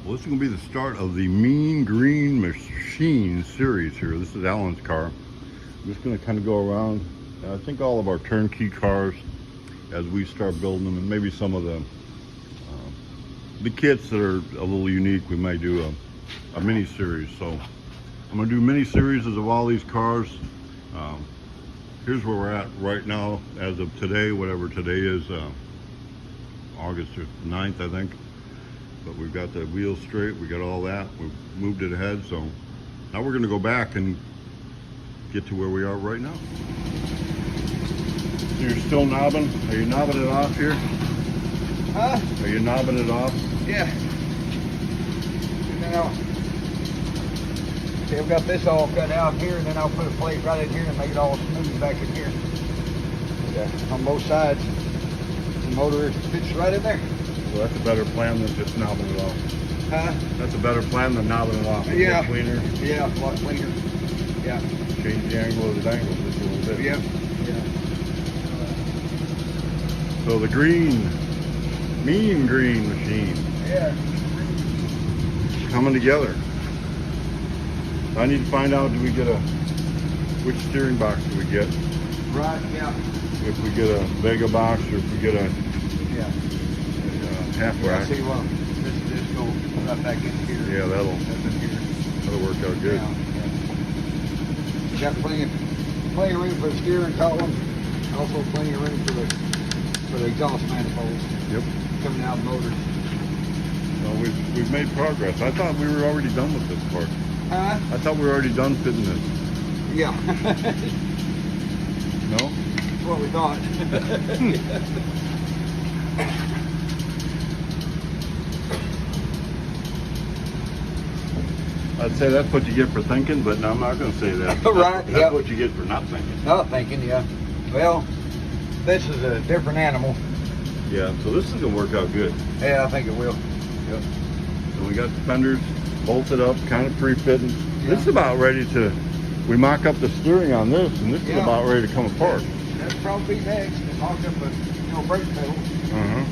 Well, this is going to be the start of the Mean Green Machine series here. This is Alan's car. I'm just going to kind of go around. I think all of our turnkey cars, as we start building them, and maybe some of the kits that are a little unique, we might do a mini series. So I'm going to do mini series of all these cars. Here's where we're at right now, as of today, whatever today is, August 9th, I think. But we've got the wheels straight, we got all that, we've moved it ahead, so now we're going to go back and get to where we are right now. So you're still knobbing? Are you knobbing it off here? Huh? Are you knobbing it off? Yeah. And then I've got this all cut out here, and then I'll put a plate right in here and make it all smooth back in here. And, on both sides, the motor fits right in there. Well, that's a better plan than just knobbing it off. Huh? That's a better plan than knobbing it off. Yeah. A lot cleaner. Yeah, a lot cleaner. Yeah. Change the angle of the dangle just a little bit. Yeah. Yeah. So the Mean Green Machine. Yeah. Coming together. I need to find out, which steering box do we get? Right, yeah. If we get a Vega box or if we get a Yeah. half Yeah, rack. see, well, this go right back in here. Yeah, that'll work out good. Yeah, yeah. Got plenty of room for the steering column. Also plenty of room for the exhaust manifolds. Yep. Coming out of the motor. Well, we've made progress. I thought we were already done with this part. Huh? I thought we were already done fitting this. Yeah. No? That's what we thought. I'd say that's what you get for thinking, but no, I'm not going to say that. Right, That's yep. what you get for not thinking. Not thinking, yeah. Well, this is a different animal. Yeah, so this is going to work out good. Yeah, I think it will. Yep. So we got the fenders bolted up, kind of pre-fitting. Yeah. This is about ready to, we mock up the steering on this, and this is Yeah. about ready to come apart. That'll probably be next. And mock up a brake pedal. Uh-huh.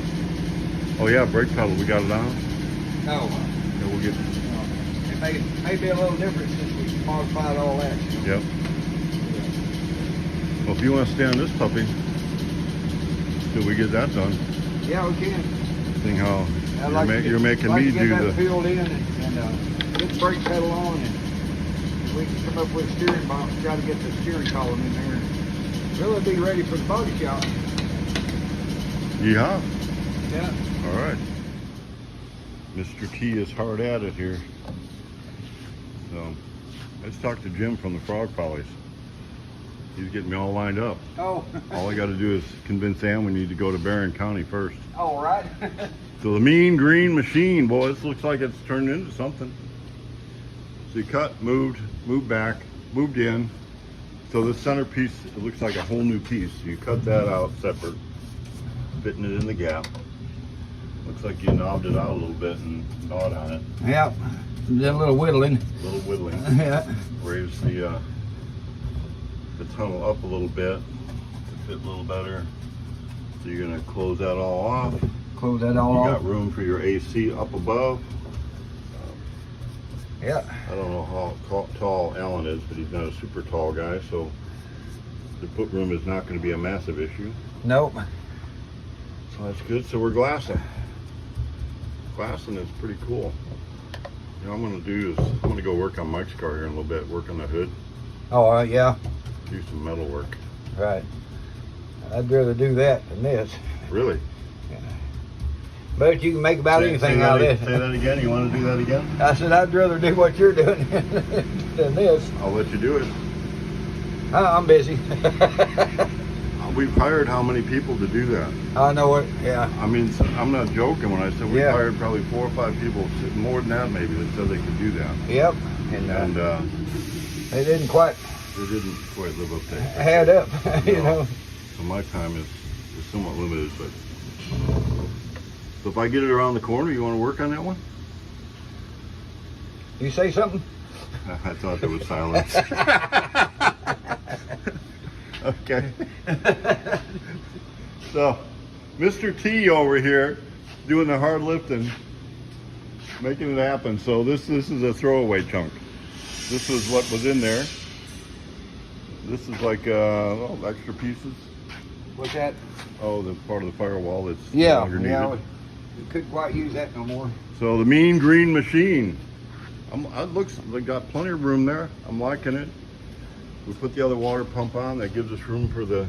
Oh yeah, brake pedal, we got it on? No. Yeah, we'll get, It may be a little different since we modified all that. yep. Well, if you want to stay on this puppy, till we get that done, Yeah, we can. seeing how I'd like to you're making like me to get do that the, filled in and get the brake pedal on, and we can come up with a steering box, try to get the steering column in there, and really be ready for the body shop. yeehaw. Yeah. All right. Mr. T is hard at it here. So, let's talk to Jim from the Frog Follies. He's getting me all lined up. Oh. All I got to do is convince Ann we need to go to Barron County first. All right. So the Mean Green Machine, boy, this looks like it's turned into something. So you cut, moved back, moved in. So this centerpiece, it looks like a whole new piece. You cut that out separate, fitting it in the gap. Looks like you knobbed it out a little bit and gnawed on it. Yep. Did a little whittling. A little whittling. Yeah. Raise the tunnel up a little bit to fit a little better. So you're gonna close that all off. Close that all You off. got room for your AC up above. Yeah. I don't know how tall Alan is, but he's not a super tall guy, so the footroom is not going to be a massive issue. Nope. So that's good. So we're glassing. Glassing is pretty cool. You know, what I'm going to do is I'm going to go work on Mike's car here in a little bit, work on the hood, Oh, yeah. do some metal work. Right. I'd rather do that than this. Really? But you can make about anything out of this. Say that again. You want to do that again? I said I'd rather do what you're doing than this. I'll let you do it. I'm busy. We've hired how many people to do that? I know it. Yeah. I mean, I'm not joking when I said we Yeah. hired probably 4 or 5 people, more than that maybe, that said they could do that. Yep. And they didn't quite they didn't quite live up to it. add up, you No. know. So my time is somewhat limited, but so if I get it around the corner, you want to work on that one? You say something? I thought there was silence. Okay. So, Mr. T over here doing the hard lifting. Making it happen. So this is a throwaway chunk. This is what was in there. This is like well, extra pieces. What's that? Oh, the part of the firewall that's no Yeah, longer needed. yeah. We couldn't quite use that no more. So the mean green machine. It looks like got plenty of room there. I'm liking it. We put the other water pump on. That gives us room for the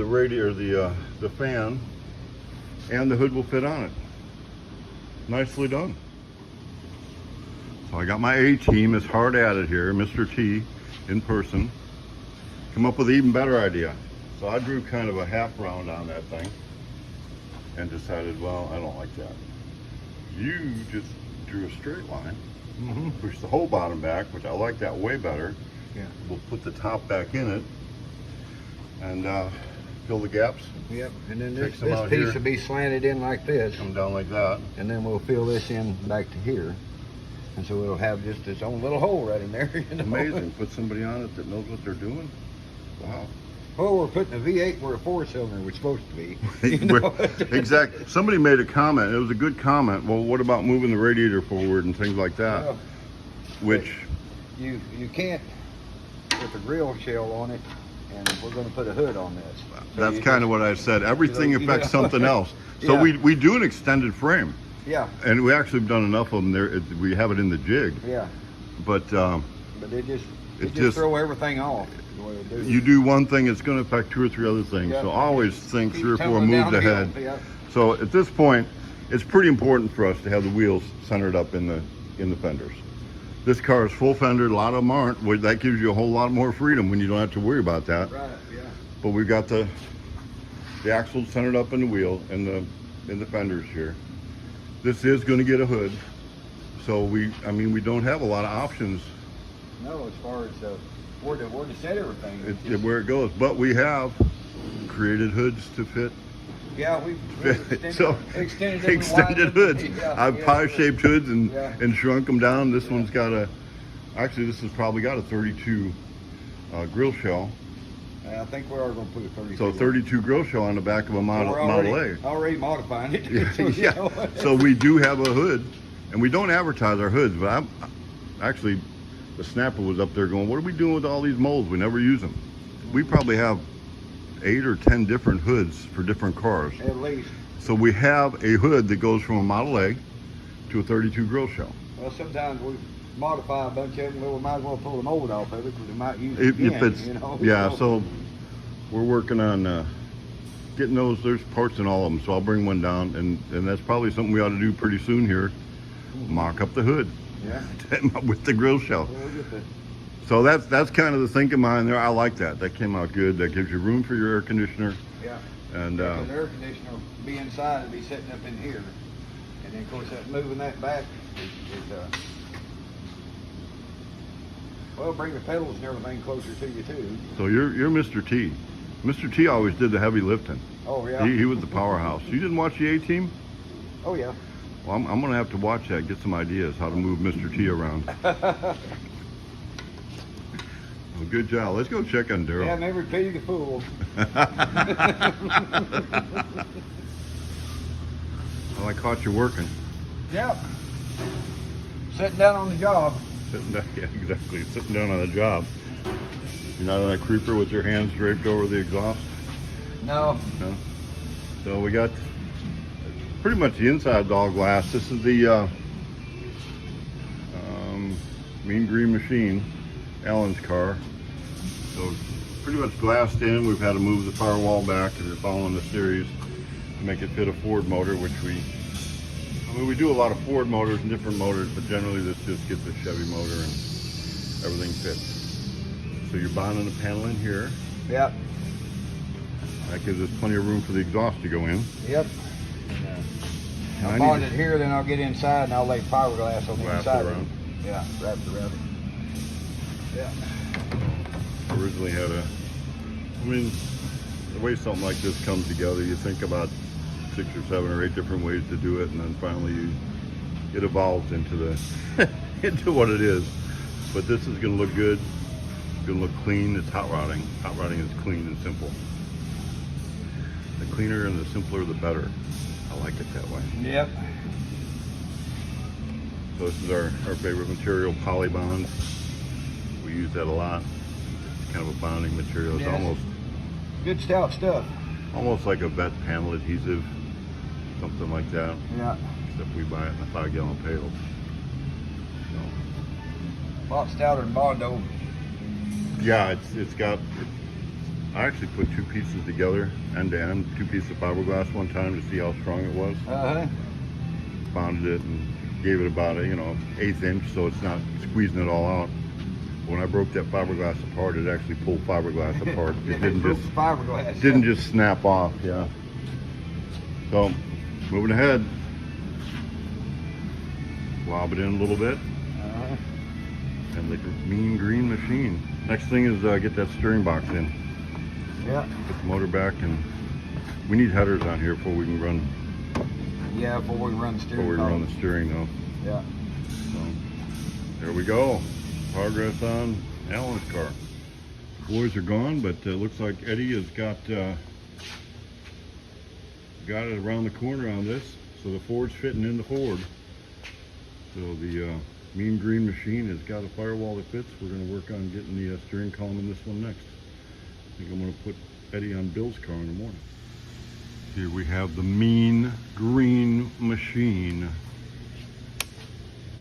radiator, the fan, and the hood will fit on it. Nicely done. So I got my A team is hard at it here, Mr. T, in person. Come up with an even better idea. So I drew kind of a half round on that thing and decided, well, I don't like that. You just drew a straight line, push the whole bottom back, which I like that way better. Yeah. We'll put the top back in it and fill the gaps. Yep. And then Take this some out piece here. will be slanted in like this. Come down like that. And then we'll fill this in back to here. And so it'll have just its own little hole right in there. You know? Amazing. Put somebody on it that knows what they're doing. Wow. Well, we're putting a V8 where a 4-cylinder was supposed to be. You know? Exactly. Somebody made a comment. It was a good comment. Well, what about moving the radiator forward and things like that? Well, Which you can't put the grill shell on it, and we're going to put a hood on this. So that's you kind just- of what I said. Everything you affects know. something else. So Yeah. we do an extended frame, Yeah, and we actually have done enough of them there. We have it in the jig, yeah. but But they just throw everything off. The way they do. you do one thing, it's going to affect 2 or 3 other things. Yeah. So always think Keep 3 or 4 tumbling moves downhill. ahead. Yeah. So at this point, it's pretty important for us to have the wheels centered up in the fenders. This car is full fendered. A lot of them aren't. Well, that gives you a whole lot more freedom when you don't have to worry about that. Right. Yeah. But we've got the axles centered up in the wheel and the fenders here. This is going to get a hood, so we don't have a lot of options No, as far as where to set everything. It's just- where it goes. But we have created hoods to fit. Yeah, we've extended, So extended extended hoods. Yeah, I've yeah. pie-shaped hoods and Yeah. shrunk them down. This one's got actually this has probably got a 32 grill shell. I think we are going to put a 32. So 32 grill shell on the back of a Model A. Already modifying it. Yeah, So, you yeah. know. So we do have a hood, and we don't advertise our hoods. But actually, the snapper was up there going, "What are we doing with all these molds? We never use them." We probably have 8 or 10 different hoods for different cars. At least. So we have a hood that goes from a Model A to a 32 grill shell. Well, sometimes we modify a bunch of them. Well, we might as well pull the mold off of it because we might use it If again. it's You know? yeah, so we're working on getting those. There's parts in all of them, so I'll bring one down, and that's probably something we ought to do pretty soon here. Mock up the hood Yeah. with the grill shell. We'll get the, So that's kind of the thinking behind there. I like that. That came out good. That gives you room for your air conditioner. yeah. And Because the air conditioner will be inside and be sitting up in here. And then, of course, moving that back is well, bring the pedals and everything closer to you, too. so you're Mr. T. Mr. T always did the heavy lifting. Oh, yeah. He was the powerhouse. You didn't watch the A-Team? Oh, yeah. Well, I'm going to have to watch that, get some ideas how to move Mr. T around. Well, good job. Let's go check on Daryl. Yeah, never pity the fool. Well, I caught you working. Yep. Sitting down on the job. Sitting down, yeah, exactly. Sitting down on a job. You're not on a creeper with your hands draped over the exhaust? No. No. So we got pretty much the inside all glass. This is the Mean Green Machine, Alan's car. So pretty much glassed in. We've had to move the firewall back because it's following the series to make it fit a Ford motor, which we do a lot of Ford motors and different motors, but generally this just gets a Chevy motor and everything fits. So you're bonding the panel in here. Yep. That gives us plenty of room for the exhaust to go in. Yep. And I I'll need bond to- it here, then I'll get inside and I'll lay fiberglass on the Wrap it inside. around. Yeah, wrap it around it. Yeah. Originally had the way something like this comes together, you think about 6 or 7 or 8 different ways to do it, and then finally it evolves into into what it is. But this is going to look good. It's going to look clean. It's hot rodding. Hot rodding is clean and simple. The cleaner and the simpler, the better. I like it that way. Yep. So this is our favorite material, Polybond. We use that a lot. It's kind of a bonding material. It's Yes. almost Good stout stuff. like a vet panel adhesive, something like that. Yeah. Except we buy it in a 5-gallon pail. A lot stouter than Bondo. Yeah, it's got. I actually put 2 pieces together, end to end, 2 pieces of fiberglass one time to see how strong it was. Uh-huh. Bonded it and gave it about a 1/8 inch, so it's not squeezing it all out. When I broke that fiberglass apart, it actually pulled fiberglass apart. It didn't just fiberglass. didn't just snap off. Yeah. So moving ahead, lob it in a little bit, Uh-huh. and the mean green machine. Next thing is get that steering box in. Yeah. Put the motor back, and we need headers on here before we can run. Yeah, before we run the steering. Before we run the steering, though. Yeah. So there we go. Progress on Alan's car. Boys are gone, but it looks like Eddie has got it around the corner on this. So the Ford's fitting in the Ford. So the mean green machine has got a firewall that fits. We're going to work on getting the steering column in this one next. I think I'm going to put Eddie on Bill's car in the morning. Here we have the mean green machine.